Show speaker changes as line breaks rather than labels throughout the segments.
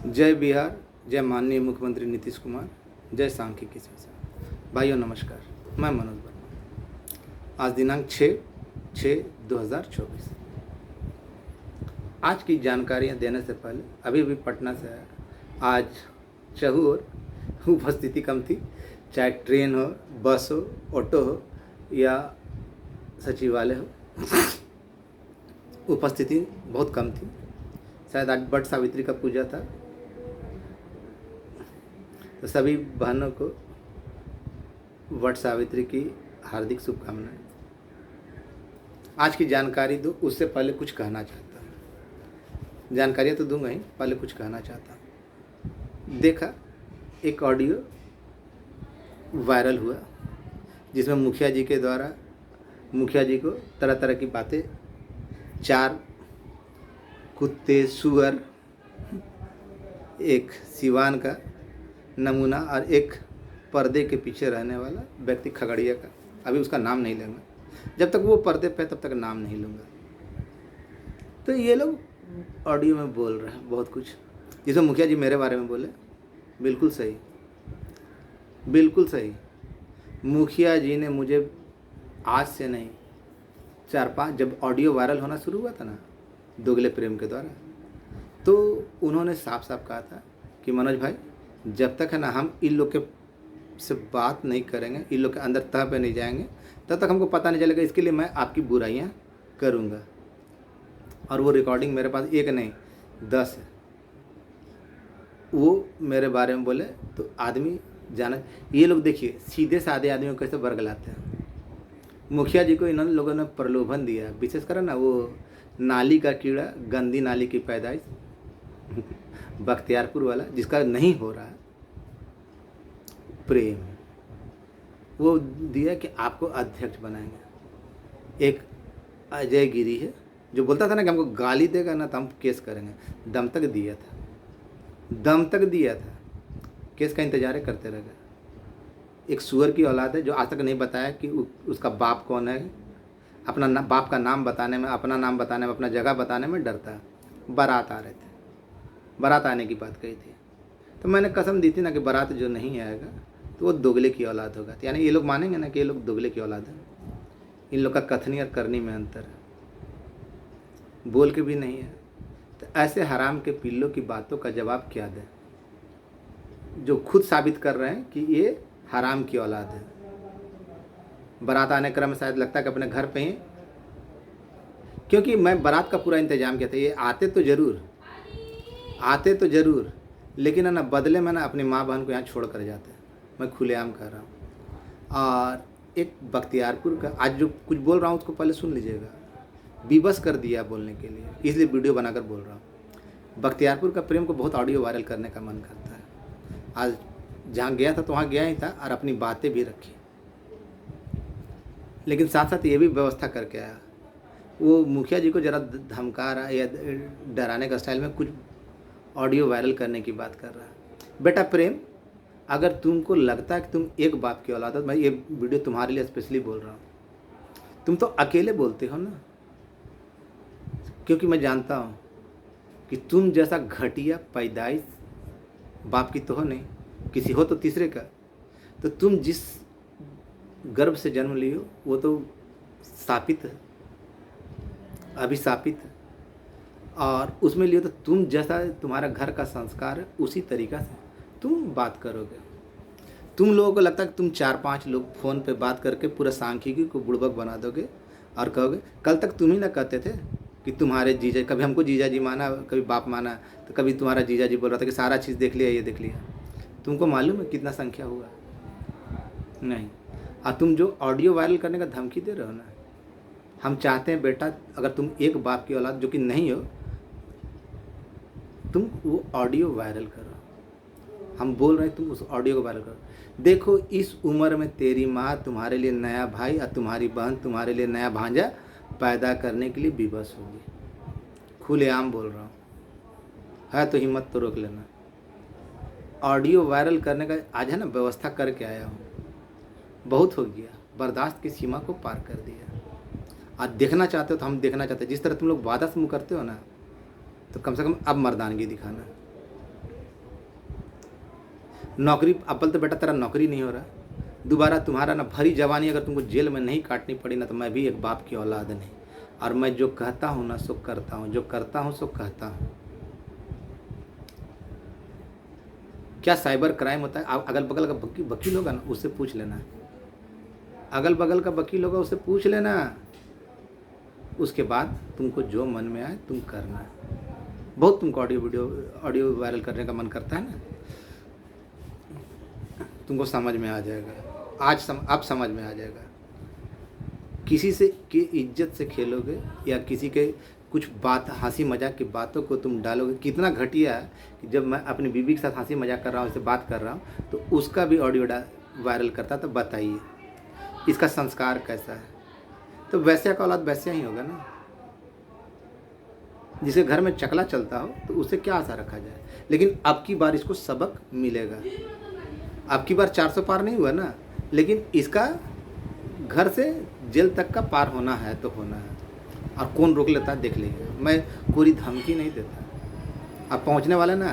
जय बिहार, जय माननीय मुख्यमंत्री नीतीश कुमार, जय सांख्यिकी शासन। भाइयों नमस्कार, मैं मनोज वर्मा। आज दिनांक 6/6/2024। आज की जानकारियां देने से पहले अभी पटना से आया। आज चहु और उपस्थिति कम थी, चाहे ट्रेन हो, बस हो, ऑटो हो या सचिवालय हो, उपस्थिति बहुत कम थी। शायद आज वट सावित्री का पूजा था, तो सभी बहनों को वट सावित्री की हार्दिक शुभकामनाएं। आज की जानकारी दो, उससे पहले कुछ कहना चाहता हूँ। जानकारियाँ तो दूंगा ही, पहले कुछ कहना चाहता हूँ। देखा एक ऑडियो वायरल हुआ जिसमें मुखिया जी के द्वारा मुखिया जी को तरह तरह की बातें, 4 कुत्ते, सुअर, एक सिवान का नमूना और एक पर्दे के पीछे रहने वाला व्यक्ति खगड़िया का, अभी उसका नाम नहीं लूँगा, जब तक वो पर्दे पे तब तक नाम नहीं लूँगा। तो ये लोग ऑडियो में बोल रहे हैं बहुत कुछ, जिसमें मुखिया जी मेरे बारे में बोले। बिल्कुल सही, बिल्कुल सही। मुखिया जी ने मुझे आज से नहीं 4-5, जब ऑडियो वायरल होना शुरू हुआ था ना दोगले प्रेम के द्वारा, तो उन्होंने साफ साफ कहा था कि मनोज भाई, जब तक है ना हम इन लोग के से बात नहीं करेंगे, इन लोग के अंदर तह पे नहीं जाएंगे, तब तक हमको पता नहीं चलेगा। इसके लिए मैं आपकी बुराइयां करूंगा। और वो रिकॉर्डिंग मेरे पास 1 नहीं 10 है। वो मेरे बारे में बोले तो आदमी जाना। ये लोग देखिए सीधे साधे आदमियों को कैसे बरगलाते हैं। मुखिया जी को इन लोगों ने प्रलोभन दिया, विशेषकर ना वो नाली का कीड़ा, गंदी नाली की पैदाइश बख्तियारपुर वाला, जिसका नहीं हो रहा है प्रेम, वो दिया कि आपको अध्यक्ष बनाएंगे। एक अजय गिरी है जो बोलता था ना कि हमको गाली देगा ना तो हम केस करेंगे, दम तक दिया था, दम तक दिया था। केस का इंतजार करते रह गए। एक सुअर की औलाद है जो आज तक नहीं बताया कि उसका बाप कौन है। अपना बाप का नाम बताने में, अपना नाम बताने में, अपना जगह बताने में डरता है। बारात आ रहे थे, बारात आने की बात कही थी, तो मैंने कसम दी थी ना कि बारात जो नहीं आएगा तो वो दोगले की औलाद होगा। तो यानी ये लोग मानेंगे ना कि ये लोग दोगले की औलाद है। इन लोग का कथनी और करनी में अंतर है, बोल के भी नहीं है। तो ऐसे हराम के पिल्लों की बातों का जवाब क्या दें, जो खुद साबित कर रहे हैं कि ये हराम की औलाद है। बारात आने क्रम में शायद लगता है कि अपने घर पे ही, क्योंकि मैं बारात का पूरा इंतजाम किया था। ये आते तो ज़रूर, लेकिन है ना बदले में ना अपनी माँ बहन को यहाँ छोड़ कर जाते हैं। मैं खुलेआम कह रहा हूँ। और एक बख्तियारपुर का आज जो कुछ बोल रहा हूँ उसको पहले सुन लीजिएगा। विवश कर दिया बोलने के लिए, इसलिए वीडियो बनाकर बोल रहा हूँ। बख्तियारपुर का प्रेम को बहुत ऑडियो वायरल करने का मन करता है। आज जहाँ गया था तो वहाँ गया ही था और अपनी बातें भी रखी, लेकिन साथ साथ ये भी व्यवस्था करके आया। वो मुखिया जी को ज़रा धमका रहा है या डराने का स्टाइल में कुछ ऑडियो वायरल करने की बात कर रहा है। बेटा प्रेम, अगर तुमको लगता है कि तुम एक बाप की औलाद हो, मैं ये वीडियो तुम्हारे लिए स्पेशली बोल रहा हूँ। तुम तो अकेले बोलते हो ना, क्योंकि मैं जानता हूँ कि तुम जैसा घटिया पैदाइश बाप की तो हो नहीं, किसी हो तो तीसरे का। तो तुम जिस गर्भ से जन्म लियो वो तो स्थापित है, अभिशापित है, और उसमें लियो तो तुम जैसा तुम्हारा घर का संस्कार है उसी तरीक़ा से तुम बात करोगे। तुम लोगों को लगता है कि तुम 4-5 लोग फ़ोन पे बात करके पूरा सांख्यिकी को बुड़बक बना दोगे और कहोगे। कल तक तुम ही ना कहते थे कि तुम्हारे जीजा, कभी हमको जीजा जी माना, कभी बाप माना, तो कभी तुम्हारा जीजा जी बोल रहा था कि सारा चीज़ देख लिया, ये देख लिया। तुमको मालूम है कितना संख्या हुआ? नहीं। और तुम जो ऑडियो वायरल करने का धमकी दे रहे हो ना, हम चाहते हैं बेटा अगर तुम एक बाप की औलाद जो कि नहीं हो, तुम वो ऑडियो वायरल करो। हम बोल रहे हैं तुम उस ऑडियो को वायरल करो। देखो इस उम्र में तेरी माँ तुम्हारे लिए नया भाई और तुम्हारी बहन तुम्हारे लिए नया भांजा पैदा करने के लिए विवश होगी। खुलेआम बोल रहा हूँ, है तो हिम्मत तो रोक लेना। ऑडियो वायरल करने का आज है ना व्यवस्था करके आया हूँ। बहुत हो गया, बर्दाश्त की सीमा को पार कर दिया। आज देखना चाहते हो तो हम देखना चाहते हैं। जिस तरह तुम लोग वादा से मुँह करते हो ना, तो कम से कम अब मर्दानगी दिखाना। नौकरी अव्वल तो बेटा तेरा नौकरी नहीं हो रहा, दोबारा तुम्हारा ना भरी जवानी अगर तुमको जेल में नहीं काटनी पड़ी ना, तो मैं भी एक बाप की औलाद नहीं। और मैं जो कहता हूँ ना सो करता हूँ, जो करता हूँ सो कहता हूँ। क्या साइबर क्राइम होता है? आप अगल बगल का वकील होगा ना, उससे पूछ लेना। अगल बगल का वकील होगा, उससे पूछ लेना। उसके बाद तुमको जो मन में आए तुम करना। बहुत तुमको ऑडियो वायरल करने का मन करता है ना, तुमको समझ में आ जाएगा। अब समझ में आ जाएगा। किसी से की इज्जत से खेलोगे या किसी के कुछ बात हंसी मजाक की बातों को तुम डालोगे, कितना घटिया है कि जब मैं अपनी बीवी के साथ हंसी मजाक कर रहा हूँ, उससे बात कर रहा हूँ, तो उसका भी ऑडियो वायरल करता। तो बताइए इसका संस्कार कैसा है? तो वैश्या का औलाद वैश्या ही होगा ना। जिसके घर में चकला चलता हो तो उससे क्या आशा रखा जाए। लेकिन अब की बार इसको सबक मिलेगा। अब की बार 400 पार नहीं हुआ ना, लेकिन इसका घर से जेल तक का पार होना है तो होना है। और कौन रोक लेता है देख लेंगे। मैं पूरी धमकी नहीं देता। अब पहुंचने वाले ना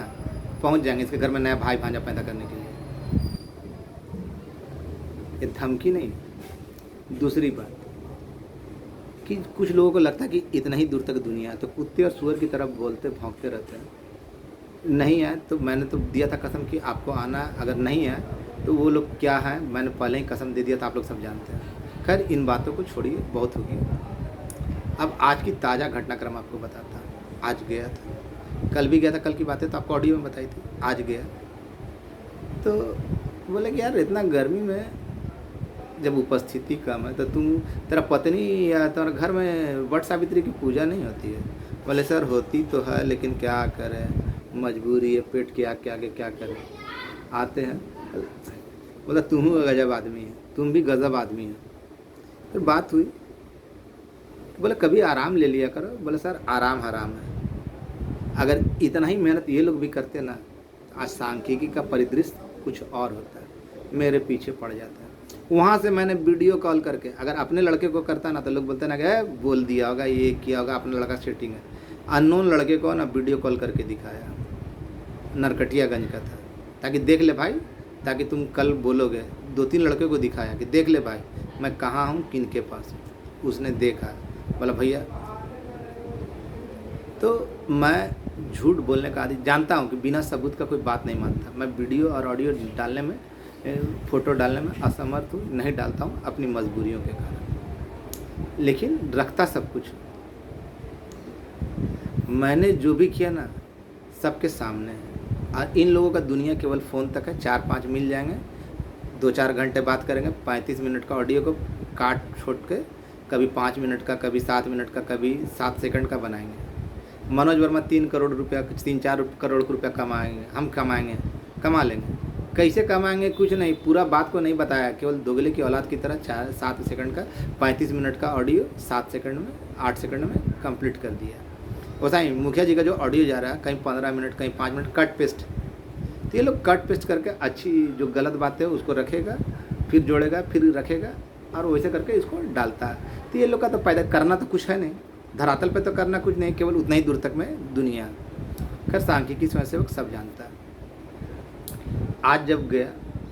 पहुंच जाएंगे इसके घर में नया भाई भांजा पैदा करने के लिए। ये धमकी नहीं। दूसरी बात कि कुछ लोगों को लगता है कि इतना ही दूर तक दुनिया है, तो कुत्ते और सुअर की तरफ बोलते भौंकते रहते हैं। नहीं है तो मैंने तो दिया था कसम कि आपको आना, अगर नहीं है तो वो लोग क्या है, मैंने पहले ही कसम दे दिया था, आप लोग सब जानते हैं। खैर इन बातों को छोड़िए, बहुत होगी। अब आज की ताज़ा घटनाक्रम आपको बताता हूँ। आज गया था, कल भी गया था, कल की बातें तो आपको ऑडियो में बताई थी। आज गया तो बोले कि यार इतना गर्मी में जब उपस्थिति कम है तो तेरा पत्नी या तुम्हारे घर में वट सावित्री की पूजा नहीं होती है? बोले सर होती तो है, लेकिन क्या करें, मजबूरी है, पेट के आगे क्या करें। आते हैं, बोला तुम गजब आदमी है, तुम भी गजब आदमी है। फिर बात हुई, बोले कभी आराम ले लिया करो। बोले सर आराम हराम है। अगर इतना ही मेहनत ये लोग भी करते ना, आज सांख्यिकी का परिदृश्य कुछ और होता है, मेरे पीछे पड़ जाता है। वहाँ से मैंने वीडियो कॉल करके, अगर अपने लड़के को करता ना तो लोग बोलते ना कि बोल दिया होगा, ये किया होगा, अपना लड़का सेटिंग है। अननोन लड़के को ना वीडियो कॉल करके दिखाया, नरकटियागंज का था, ताकि देख ले भाई, ताकि तुम कल बोलोगे। 2-3 लड़के को दिखाया कि देख ले भाई मैं कहाँ हूँ, किन के पास हूँ। उसने देखा, बोला भैया। तो मैं झूठ बोलने का आदि जानता हूँ कि बिना सबूत का कोई बात नहीं मानता। मैं वीडियो और ऑडियो डालने में, फ़ोटो डालने में असमर्थ हूँ, नहीं डालता हूँ अपनी मजबूरियों के कारण, लेकिन रखता सब कुछ। मैंने जो भी किया ना सबके सामने है। और इन लोगों का दुनिया केवल फ़ोन तक है। 4-5 मिल जाएंगे, 2-4 घंटे बात करेंगे, 35 मिनट का ऑडियो को काट छोड़ के कभी 5 मिनट का, कभी 7 मिनट का, कभी 7 सेकंड का बनाएंगे। मनोज वर्मा 3 करोड़ रुपया, 3-4 करोड़ रुपया कमाएंगे, हम कमाएंगे, कमा लेंगे। कैसे कमाएंगे कुछ नहीं, पूरा बात को नहीं बताया, केवल दोगले की औलाद की तरह 7 सेकंड का 35 मिनट का ऑडियो 7 सेकंड में, 8 सेकंड में कंप्लीट कर दिया। वैसा ही मुखिया जी का जो ऑडियो जा रहा है, कहीं 15 मिनट, कहीं 5 मिनट, कट पेस्ट। तो ये लोग कट पेस्ट करके अच्छी जो गलत बातें है उसको रखेगा, फिर जोड़ेगा, फिर रखेगा, और वैसे करके इसको डालता है। तो ये लोग का तो पैदा करना तो कुछ है नहीं, धरातल पे तो करना कुछ नहीं, केवल उतना ही दूर तक में दुनिया। खैर सांख्यिकी स्वयंसेवक सब जानता है। आज जब गया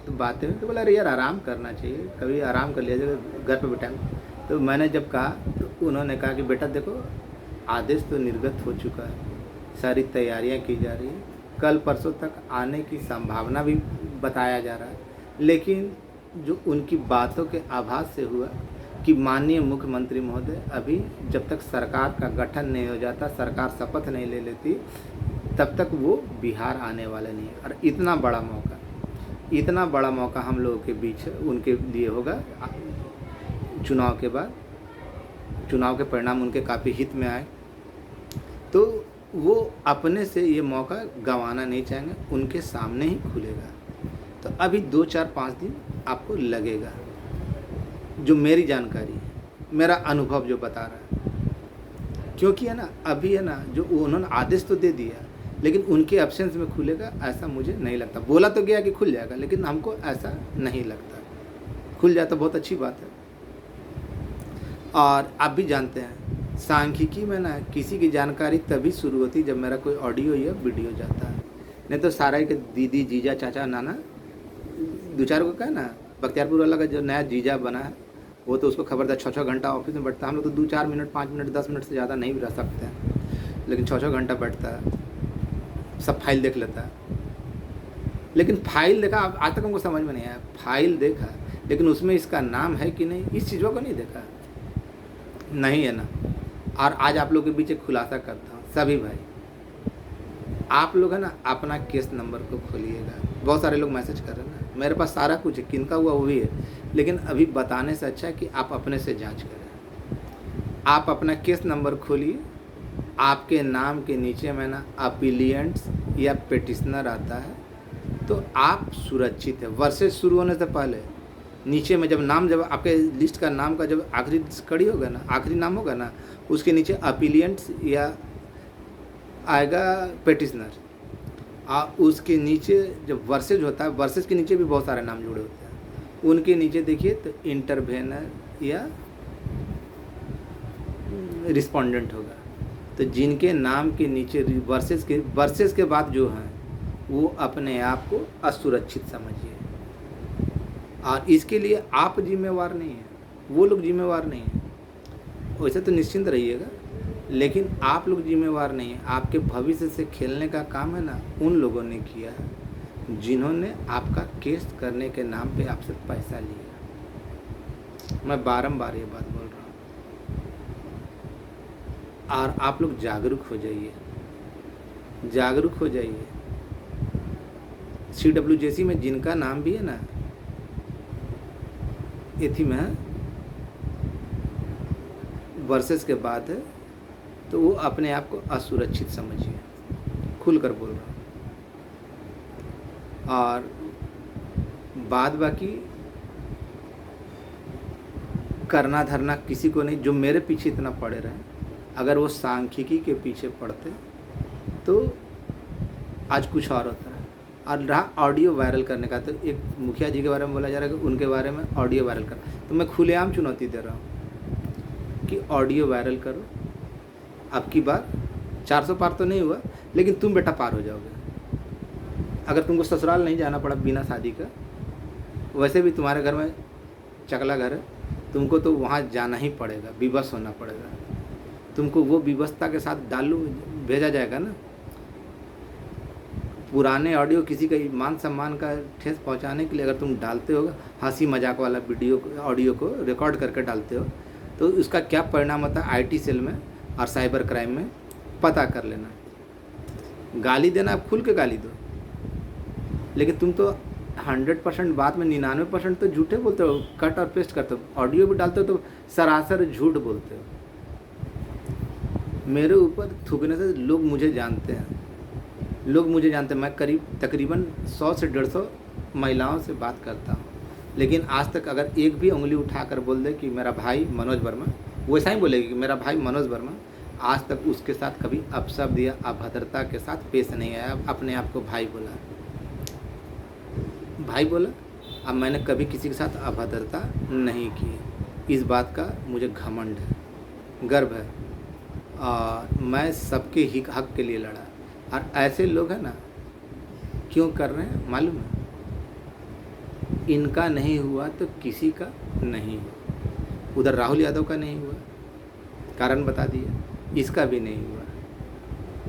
तो बातें हुई, तो बोला अरे यार आराम करना चाहिए, कभी आराम कर लिया जाए घर पे बैठा। तो मैंने जब कहा तो उन्होंने कहा कि बेटा देखो आदेश तो निर्गत हो चुका है, सारी तैयारियां की जा रही है, कल परसों तक आने की संभावना भी बताया जा रहा है। लेकिन जो उनकी बातों के आभास से हुआ कि माननीय मुख्यमंत्री महोदय अभी जब तक सरकार का गठन नहीं हो जाता, सरकार शपथ नहीं ले लेती, तब तक वो बिहार आने वाले नहीं है। और इतना बड़ा मौका हम लोगों के बीच उनके लिए होगा। चुनाव के बाद, चुनाव के परिणाम उनके काफ़ी हित में आए, तो वो अपने से ये मौका गंवाना नहीं चाहेंगे, उनके सामने ही खुलेगा। तो अभी 2-4-5 दिन आपको लगेगा। जो मेरी जानकारी है, मेरा अनुभव जो बता रहा है, क्योंकि है ना अभी है ना जो उन्होंने आदेश तो दे दिया, लेकिन उनके एब्सेंस में खुलेगा ऐसा मुझे नहीं लगता। बोला तो गया कि खुल जाएगा, लेकिन हमको ऐसा नहीं लगता। खुल जाए तो बहुत अच्छी बात है। और आप भी जानते हैं सांख्यिकी में ना किसी की जानकारी तभी शुरू होती जब मेरा कोई ऑडियो या वीडियो जाता है, नहीं तो सारा के दीदी, जीजा, चाचा, नाना दो चार को क्या ना, बख्तियारपुर वाला का जो नया जीजा बना है वो तो उसको खबर था 6-6 घंटा ऑफिस में बैठता है। हम लोग तो 2-4 मिनट 5 मिनट 10 मिनट से ज़्यादा नहीं भी रह सकते हैं, लेकिन 6-6 घंटा बैठता है, सब फाइल देख लेता है। लेकिन फाइल देखा, आज तक हमको समझ में नहीं आया, फाइल देखा लेकिन उसमें इसका नाम है कि नहीं, इस चीज़ों को नहीं देखा, नहीं है ना। और आज आप लोग के बीच एक खुलासा करता हूँ, सभी भाई आप लोग है ना अपना केस नंबर को खोलिएगा। बहुत सारे लोग मैसेज कर रहे हैं ना, मेरे पास सारा कुछ है, किनका हुआ वो भी है, लेकिन अभी बताने से अच्छा है कि आप अपने से जांच करें। आप अपना केस नंबर खोलिए, आपके नाम के नीचे में ना अपीलियंट्स या पेटिशनर आता है तो आप सुरक्षित है। वर्सेस शुरू होने से पहले नीचे में जब नाम, जब आपके लिस्ट का नाम का जब आखिरी कड़ी होगा ना, आखिरी नाम होगा ना, उसके नीचे अपीलियंट्स या आएगा पेटिशनर, उसके नीचे जब वर्सेज होता है, वर्सेज के नीचे भी बहुत सारे नाम जुड़े होते हैं, उनके नीचे देखिए तो इंटरवेनर या रिस्पोंडेंट होगा। तो जिनके नाम के नीचे वर्सेज के बाद जो हैं वो अपने आप को असुरक्षित समझिए, और इसके लिए आप जिम्मेवार नहीं हैं, वो लोग जिम्मेवार नहीं हैं। वैसे तो निश्चिंत रहिएगा, लेकिन आप लोग जिम्मेवार नहीं हैं। आपके भविष्य से खेलने का काम है ना उन लोगों ने किया है जिन्होंने आपका केस करने के नाम पे आपसे पैसा लिया। मैं बारंबार ये बात बोल रहा हूँ, और आप लोग जागरूक हो जाइए, जागरूक हो जाइए। CWJC में जिनका नाम भी है ना एथी में है, वर्सेस के बाद है, तो वो अपने आप को असुरक्षित समझिए, खुलकर बोल रहा हूँ। और बाद बाकी करना धरना किसी को नहीं। जो मेरे पीछे इतना पड़े रहे, अगर वो सांख्यिकी के पीछे पड़ते तो आज कुछ और होता है। और रहा ऑडियो वायरल करने का, तो एक मुखिया जी के बारे में बोला जा रहा है कि उनके बारे में ऑडियो वायरल कर, तो मैं खुलेआम चुनौती दे रहा हूँ कि ऑडियो वायरल करो। अब की बार 400 पार तो नहीं हुआ, लेकिन तुम बेटा पार हो जाओगे। अगर तुमको ससुराल नहीं जाना पड़ा बिना शादी का, वैसे भी तुम्हारे घर में चकला घर है, तुमको तो वहाँ जाना ही पड़ेगा, विवश होना पड़ेगा। तुमको वो विवशता के साथ भेजा जाएगा ना। पुराने ऑडियो किसी का मान सम्मान का ठेस पहुंचाने के लिए अगर तुम डालते हो, हंसी मजाक वाला वीडियो ऑडियो को रिकॉर्ड करके डालते हो, तो उसका क्या परिणाम होता है IT सेल में और साइबर क्राइम में, पता कर लेना। गाली देना, आप खुल के गाली दो, लेकिन तुम तो 100% बात में 99% तो झूठे बोलते हो, कट और पेस्ट करते हो। ऑडियो भी डालते हो तो सरासर झूठ बोलते हो। मेरे ऊपर थूकने से लोग मुझे जानते हैं, मैं तकरीबन 100 से 150 महिलाओं से बात करता हूँ, लेकिन आज तक अगर एक भी उंगली उठाकर बोल दे कि मेरा भाई मनोज वर्मा, वैसा ही बोलेगी कि मेरा भाई मनोज वर्मा, आज तक उसके साथ कभी अपशब्द या अभद्रता के साथ पेश नहीं आया। अपने आप को भाई बोला। अब मैंने कभी किसी के साथ अभद्रता नहीं की, इस बात का मुझे घमंड है, गर्व है, और मैं सबके ही हक के लिए लड़ा। और ऐसे लोग हैं ना क्यों कर रहे हैं मालूम है? इनका नहीं हुआ तो किसी का नहीं हुआ। उधर राहुल यादव का नहीं हुआ, कारण बता दिया, इसका भी नहीं हुआ।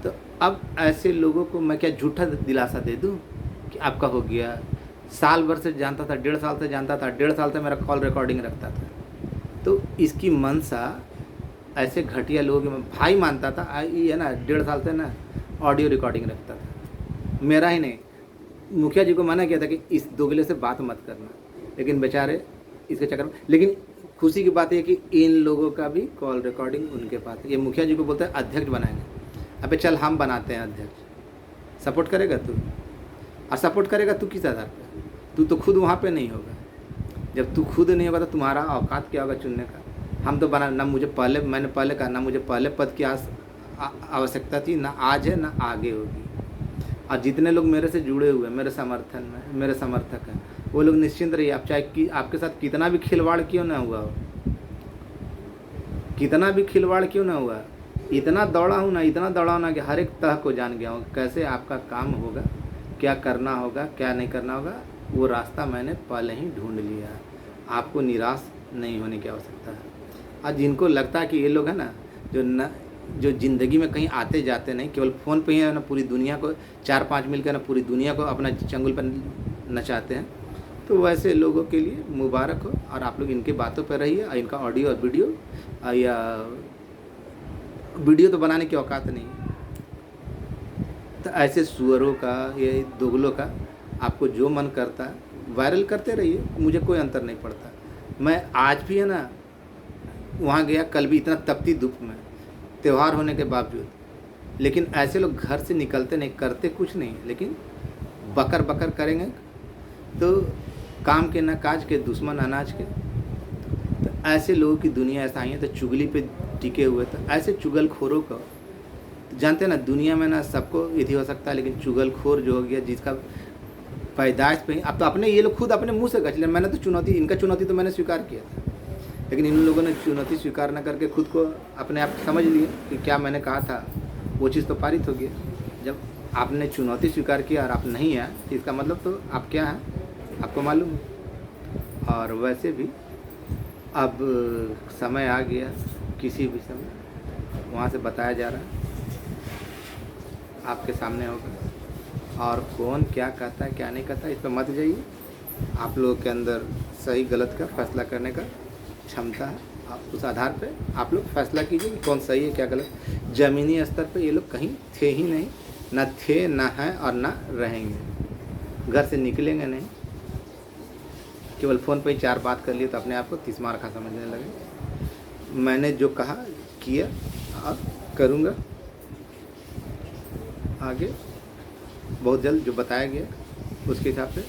तो अब ऐसे लोगों को मैं क्या झूठा दिलासा दे दूं कि आपका हो गया? साल भर से जानता था, 1.5 साल से जानता था, 1.5 साल से मेरा कॉल रिकॉर्डिंग रखता था। तो इसकी मंशा ऐसे घटिया लोगों के मैं भाई मानता था, ये है ना 1.5 साल से ना ऑडियो रिकॉर्डिंग रखता था। मेरा ही नहीं, मुखिया जी को मना किया था कि इस दोगले से बात मत करना, लेकिन बेचारे इसके चक्कर में। लेकिन खुशी की बात है कि इन लोगों का भी कॉल रिकॉर्डिंग उनके पास है। ये मुखिया जी को बोलते हैं अध्यक्ष बनाएंगे। अबे चल हम बनाते हैं अध्यक्ष, सपोर्ट करेगा तू? और सपोर्ट करेगा तू किस आधार पर? तू तो खुद वहाँ पे नहीं होगा। जब तू खुद नहीं होगा तो तुम्हारा औकात क्या होगा चुनने का? हम तो बना ना, मैंने पहले कहा ना, मुझे पहले पद की आवश्यकता थी, ना आज है ना आगे होगी। और जितने लोग मेरे से जुड़े हुए, मेरे समर्थन में, मेरे समर्थक हैं, वो लोग निश्चिंत रहिए। आप चाहे कि आपके साथ कितना भी खिलवाड़ क्यों ना हुआ हो, कितना भी खिलवाड़ क्यों ना हुआ, इतना दौड़ा हूँ ना कि हर एक तह को जान गया हूँ कैसे आपका काम होगा, क्या करना होगा, क्या नहीं करना होगा। वो रास्ता मैंने पहले ही ढूंढ लिया है। आपको निराश नहीं होने की आवश्यकता है। और जिनको लगता है कि ये लोग है ना जो ज़िंदगी में कहीं आते जाते नहीं, केवल फ़ोन पे ही है ना पूरी दुनिया को 4-5 मिलकर ना पूरी दुनिया को अपना चंगुल पर नचाते हैं, तो वैसे लोगों के लिए मुबारक हो। और आप लोग इनकी बातों पर रहिए और इनका ऑडियो और वीडियो या वीडियो तो बनाने की औकात नहीं है। तो ऐसे सुअरों का, ये दोगलों का आपको जो मन करता है वायरल करते रहिए, मुझे कोई अंतर नहीं पड़ता। मैं आज भी है ना वहाँ गया, कल भी इतना तपती धूप में, त्यौहार होने के बावजूद, लेकिन ऐसे लोग घर से निकलते नहीं, करते कुछ नहीं, लेकिन बकर बकर करेंगे तो काम के न काज के, दुश्मन अनाज के। तो ऐसे लोगों की दुनिया ऐसा ही है, तो चुगली पे टिके हुए। तो ऐसे चुगलखोरों को जानते हैं ना, दुनिया में ना सबको यदि हो सकता है, लेकिन चुगलखोर जो हो गया, जिसका पैदाइश पे अब तो अपने ये लोग खुद अपने मुंह से गच ले। मैंने तो इनका चुनौती तो मैंने स्वीकार किया था, लेकिन इन लोगों ने चुनौती स्वीकार न करके खुद को अपने आप समझ लिए कि क्या मैंने कहा था वो चीज़ तो पारित हो गया। जब आपने चुनौती स्वीकार किया और आप नहीं आए, तो इसका मतलब तो आप क्या हैं आपको मालूम है। और वैसे भी अब समय आ गया, किसी भी समय वहाँ से बताया जा रहा है, आपके सामने होगा। और कौन क्या कहता है क्या नहीं कहता है, इस पर मत जाइए। आप लोगों के अंदर सही गलत का फैसला करने का क्षमता है। आप उस आधार पे आप लोग फैसला कीजिए कि कौन सही है क्या गलत। ज़मीनी स्तर पे ये लोग कहीं थे ही नहीं, ना थे, ना हैं और ना रहेंगे। घर से निकलेंगे नहीं, केवल फ़ोन पे ही 4 बात कर लिए तो अपने आप को तिस्मार खा समझने लगे। मैंने जो कहा किया और करूँगा आगे, बहुत जल्द जो बताया गया उसके हिसाब से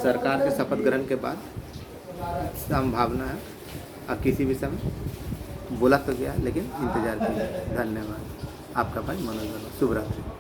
सरकार के शपथ ग्रहण के बाद संभावना है। और किसी भी समय बोला तो गया, लेकिन इंतज़ार कीजिए। धन्यवाद। आपका भाई मनोज वर्मा। शुभ रात्रि।